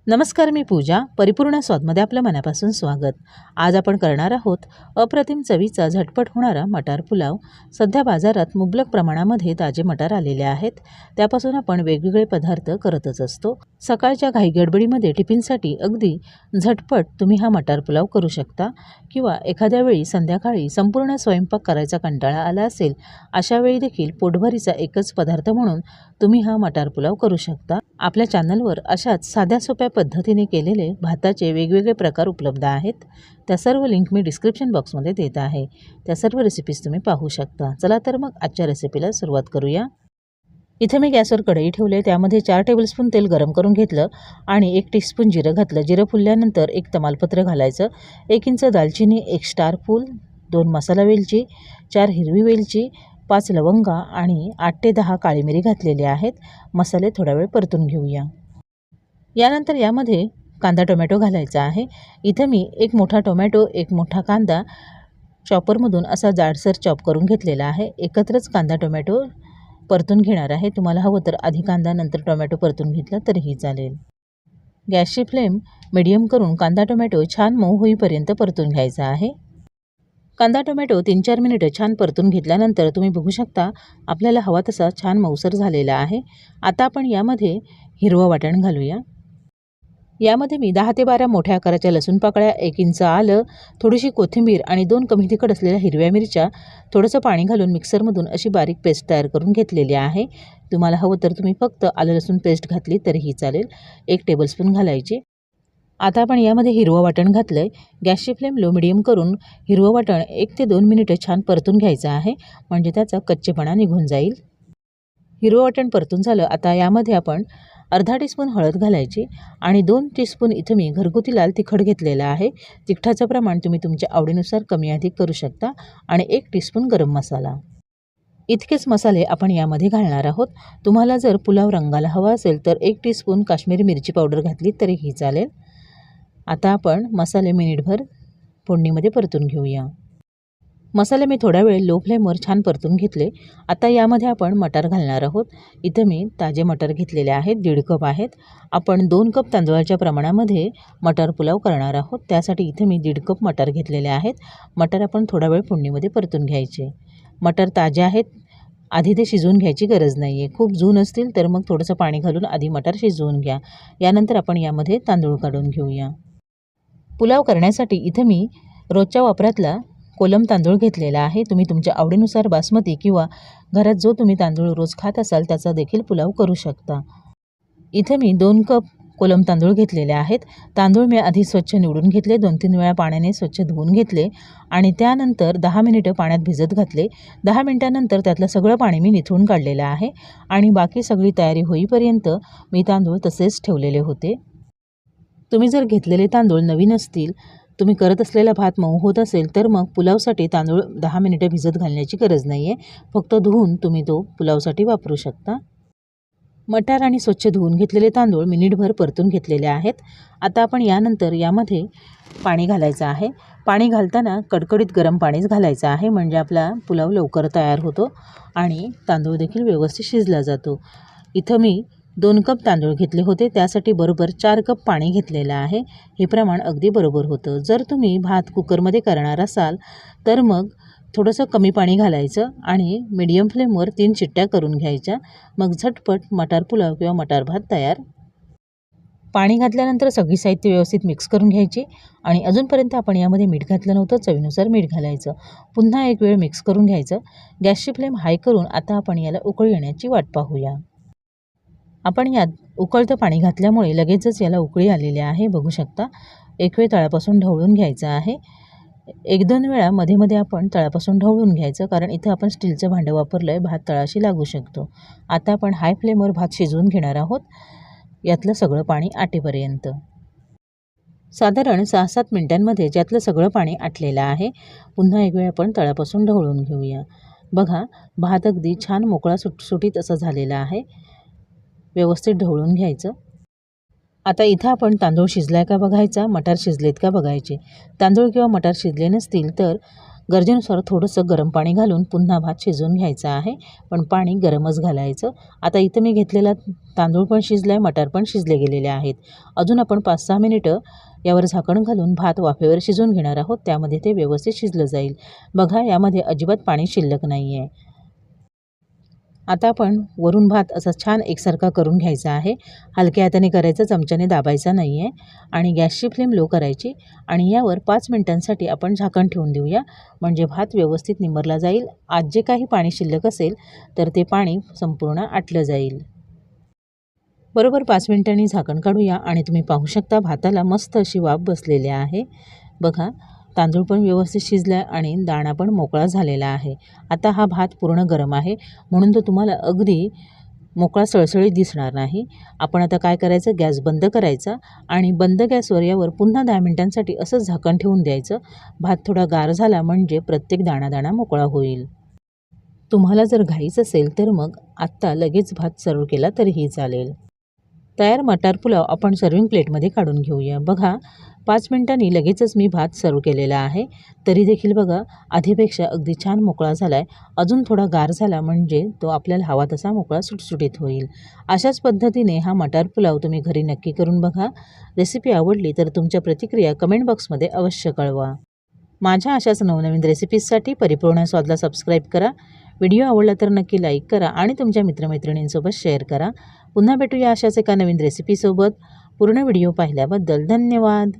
नमस्कार, मी पूजा. परिपूर्ण स्वादमध्ये आपलं मनापासून स्वागत. आज आपण करणार आहोत अप्रतिम चवीचा झटपट होणारा मटार पुलाव. सध्या बाजारात मुबलक प्रमाणामध्ये ताजे मटार आलेले आहेत. त्यापासून आपण वेगवेगळे पदार्थ करतच असतो. सकाळच्या घाईगडबडीमध्ये टिफिनसाठी अगदी झटपट तुम्ही हा मटार पुलाव करू शकता किंवा एखाद्या वेळी संध्याकाळी संपूर्ण स्वयंपाक करायचा कंटाळा आला असेल, अशा वेळी देखील पोटभरीचा एकच पदार्थ म्हणून तुम्ही हा मटार पुलाव करू शकता. आपल्या चॅनलवर अशाच साध्या सोप्या पद्धतीने केलेले भाताचे वेगवेगळे प्रकार उपलब्ध आहेत. त्या सर्व लिंक मी डिस्क्रिप्शन बॉक्समध्ये देत आहे. त्या सर्व रेसिपीज तुम्ही पाहू शकता. चला तर मग आजच्या रेसिपीला सुरुवात करूया. इथे मी गॅसवर कढई ठेवले. त्यामध्ये 4 टेबलस्पून तेल गरम करून घेतलं आणि 1 टीस्पून जिरं घातलं. जिरं फुलल्यानंतर 1 तमालपत्र घालायचं, 1 इंच दालचिनी, 1 स्टार फूल, 2 मसाला वेलची, 4 हिरवी वेलची, 5 लवंगा आणि 8 ते 10 काळी मिरी घातलेले आहेत. मसाले थोडा वेळ परतून घेऊया. यानंतर यामध्ये कांदा टोमॅटो घालायचा आहे. इथं मी 1 मोठा टोमॅटो, 1 मोठा कांदा चॉपरमधून असा जाडसर चॉप करून घेतलेला आहे. एकत्रच कांदा टोमॅटो परतून घेणार आहे. तुम्हाला हवं तर आधी कांदा नंतर टोमॅटो परतून घेतला तरीही चालेल. गॅसची फ्लेम मीडियम करून कांदा टोमॅटो छान मऊ होईपर्यंत परतून घ्यायचा आहे. कांदा टोमॅटो 3-4 मिनिटं छान परतून घेतल्यानंतर तुम्ही बघू शकता आपल्याला हवा तसा छान मऊसर झालेला आहे. आता आपण यामध्ये हिरवं वाटण घालूया. यामध्ये मी 10 ते 12 मोठ्या आकाराच्या लसूण पाकळ्या, 1 इंच आलं, थोडीशी कोथिंबीर आणि 2 कमी तिखट असलेल्या हिरव्या मिरच्या थोडंसं पाणी घालून मिक्सरमधून अशी बारीक पेस्ट तयार करून घेतलेली आहे. तुम्हाला हवं तर तुम्ही फक्त आलं लसूण पेस्ट घातली तरीही चालेल. 1 टेबलस्पून घालायची. आता आपण यामध्ये हिरवं वाटण घातलं आहे. गॅसची फ्लेम लो मिडियम करून हिरवं वाटण 1 ते 2 मिनिटं छान परतून घ्यायचं आहे, म्हणजे त्याचा कच्चेपणा निघून जाईल. हिरवं वाटण परतून झालं. आता यामध्ये आपण अर्धा टीस्पून हळद घालायची आणि 2 टीस्पून इथं मी घरगुती लाल तिखट घेतलेलं आहे. तिखटाचं प्रमाण तुम्ही तुमच्या आवडीनुसार कमी अधिक करू शकता आणि 1 टीस्पून गरम मसाला. इतकेच मसाले आपण यामध्ये घालणार आहोत. तुम्हाला जर पुलाव रंगाला हवा असेल तर 1 टीस्पून काश्मीरी मिरची पावडर घातली तरीही चालेल. आता आपण मसाले मिनिटभर फोडणीमध्ये परतून घेऊया. मसाले मी थोडा वेळ लो फ्लेमवर छान परतून घेतले. आता यामध्ये आपण मटार घालणार आहोत. इथं मी ताजे मटार घेतलेले आहेत, 1.5 कप आहेत. आपण 2 कप तांदळाच्या प्रमाणामध्ये मटार पुलाव करणार आहोत. त्यासाठी इथे मी 1.5 कप मटार घेतलेले आहेत. मटार आपण थोडा वेळ फोडणीमध्ये परतून घ्यायचे. मटार ताजे आहेत, आधी ते शिजवून घ्यायची गरज नाही आहे. खूप जून असतील तर मग थोडंसं पाणी घालून आधी मटार शिजवून घ्या. यानंतर आपण यामध्ये तांदूळ काढून घेऊया. पुलाव करण्यासाठी इथं मी रोजच्या वापरातला कोलम तांदूळ घेतलेला आहे. तुम्ही तुमच्या आवडीनुसार बासमती किंवा घरात जो तुम्ही तांदूळ रोज खात असाल त्याचा देखील पुलाव करू शकता. इथे मी 2 कप कोलम तांदूळ घेतलेले आहेत. तांदूळ मी आधी स्वच्छ निवडून घेतले, 2-3 वेळा पाण्याने स्वच्छ धुवून घेतले आणि त्यानंतर 10 मिनिटं पाण्यात भिजत घातले. 10 मिनिटांनंतर त्यातलं सगळं पाणी मी निथळून काढलेलं आहे आणि बाकी सगळी तयारी होईपर्यंत मी तांदूळ तसेच ठेवलेले होते. तुम्ही जर घेतलेले तांदूळ नवीन असतील, तुम्ही करत असलेला भात मऊ होत असेल तर मग पुलावसाठी तांदूळ 10 मिनिटं भिजत घालण्याची गरज नाही आहे. फक्त धुवून तुम्ही तो पुलावसाठी वापरू शकता. मटार आणि स्वच्छ धुवून घेतलेले तांदूळ मिनिटभर परतून घेतलेले आहेत. आता आपण यानंतर यामध्ये पाणी घालायचं आहे. पाणी घालताना कडकडीत गरम पाणीच घालायचं आहे, म्हणजे आपला पुलाव लवकर तयार होतो आणि तांदूळ देखील व्यवस्थित शिजला जातो. इथं मी 2 कप तांदूळ घेतले होते, त्यासाठी बरोबर 4 कप पाणी घेतलेलं आहे. हे प्रमाण अगदी बरोबर होतं. जर तुम्ही भात कुकरमध्ये करणार असाल तर मग थोडंसं कमी पाणी घालायचं आणि मीडियम फ्लेमवर 3 शिट्ट्या करून घ्यायच्या. मग झटपट मटार पुलाव किंवा मटार भात तयार. पाणी घातल्यानंतर सगळी साहित्य व्यवस्थित मिक्स करून घ्यायची आणि अजूनपर्यंत आपण यामध्ये मीठ घातलं नव्हतं. चवीनुसार मीठ घालायचं. पुन्हा एक वेळ मिक्स करून घ्यायचं. गॅसची फ्लेम हाय करून आता आपण याला उकळी येण्याची वाट पाहूया. आपण यात उकळतं पाणी घातल्यामुळे लगेचच याला उकळी आलेली आहे, बघू शकता. एक वेळ तळापासून ढवळून घ्यायचं आहे. 1-2 वेळा मध्ये मध्ये आपण तळापासून ढवळून घ्यायचं, कारण इथं आपण स्टीलचं भांडं वापरलं आहे, भात तळाशी लागू शकतो. आता आपण हाय फ्लेमवर भात शिजवून घेणार आहोत, यातलं सगळं पाणी आटेपर्यंत. साधारण 6-7 मिनिटांमध्ये ज्यातलं सगळं पाणी आटलेलं आहे. पुन्हा एक वेळ आपण तळापासून ढवळून घेऊया. बघा, भात अगदी छान मोकळा सुटसुटीत असा झालेला आहे. व्यवस्थित ढवळून घ्यायचं. आता इथं आपण तांदूळ शिजलाय का बघायचा, मटार शिजलेत का बघायचे. तांदूळ किंवा मटार शिजले नसतील तर गरजेनुसार थोडंसं गरम पाणी घालून पुन्हा भात शिजवून घ्यायचा आहे, पण पाणी गरमच घालायचं. आता इथं मी घेतलेला तांदूळ पण शिजला आहे, मटार पण शिजले गेलेले आहेत. अजून आपण 5-6 मिनिटं यावर झाकण घालून भात वाफेवर शिजवून घेणार आहोत. त्यामध्ये ते व्यवस्थित शिजलं जाईल. बघा, यामध्ये अजिबात पाणी शिल्लक नाही आहे. आता आपण वरून भात असा छान एकसारखा करून घ्यायचा आहे. हलक्या हाताने करायचा, चमच्याने दाबायचा नाही आहे. आणि गॅसची फ्लेम लो करायची आणि यावर 5 मिनिटांसाठी आपण झाकण ठेवून देऊया, म्हणजे भात व्यवस्थित निमरला जाईल. आज जे काही पाणी शिल्लक असेल तर ते पाणी संपूर्ण आटलं जाईल. बरोबर 5 मिनिटांनी झाकण काढूया आणि तुम्ही पाहू शकता भाताला मस्त अशी वाफ बसलेली आहे. बघा, तांदूळ पण व्यवस्थित शिजला आहे आणि दाणा पण मोकळा झालेला आहे. आता हा भात पूर्ण गरम आहे, म्हणून तो तुम्हाला अगदी मोकळा सळसळीत दिसणार नाही. आपण आता काय करायचं, गॅस बंद करायचा आणि बंद गॅसवर यावर पुन्हा 10 मिनिटांसाठी असंच झाकण ठेवून द्यायचं. भात थोडा गार झाला म्हणजे प्रत्येक दाणा मोकळा होईल. तुम्हाला जर घाईच असेल तर मग आत्ता लगेच भात सर्व्ह केला तरीही चालेल. तयार मटार पुलाव आपण सर्विंग प्लेटमध्ये काढून घेऊया. बघा, 5 मिनिटांनी लगेचच मी भात सर्व केलेला आहे. तरी देखील बघा, आधीपेक्षा अगदी छान मोकळा झाला आहे. अजून थोडा गार झाला म्हणजे तो आपल्याला हवा तसा मोकळा सुटसुटीत होईल. अशाच पद्धतीने हा मटार पुलाव तुम्ही घरी नक्की करून बघा. रेसिपी आवडली तर तुमच्या प्रतिक्रिया कमेंट बॉक्समध्ये अवश्य कळवा. माझ्या अशाच नवनवीन रेसिपीजसाठी परिपूर्ण स्वादला सबस्क्राईब करा. व्हिडिओ आवडला तर नक्की लाईक करा आणि तुमच्या मित्रमैत्रिणींसोबत शेअर करा. पुन्हा भेटूया अशाच एका नवीन रेसिपीसोबत. पूर्ण व्हिडिओ पाहिल्याबद्दल धन्यवाद.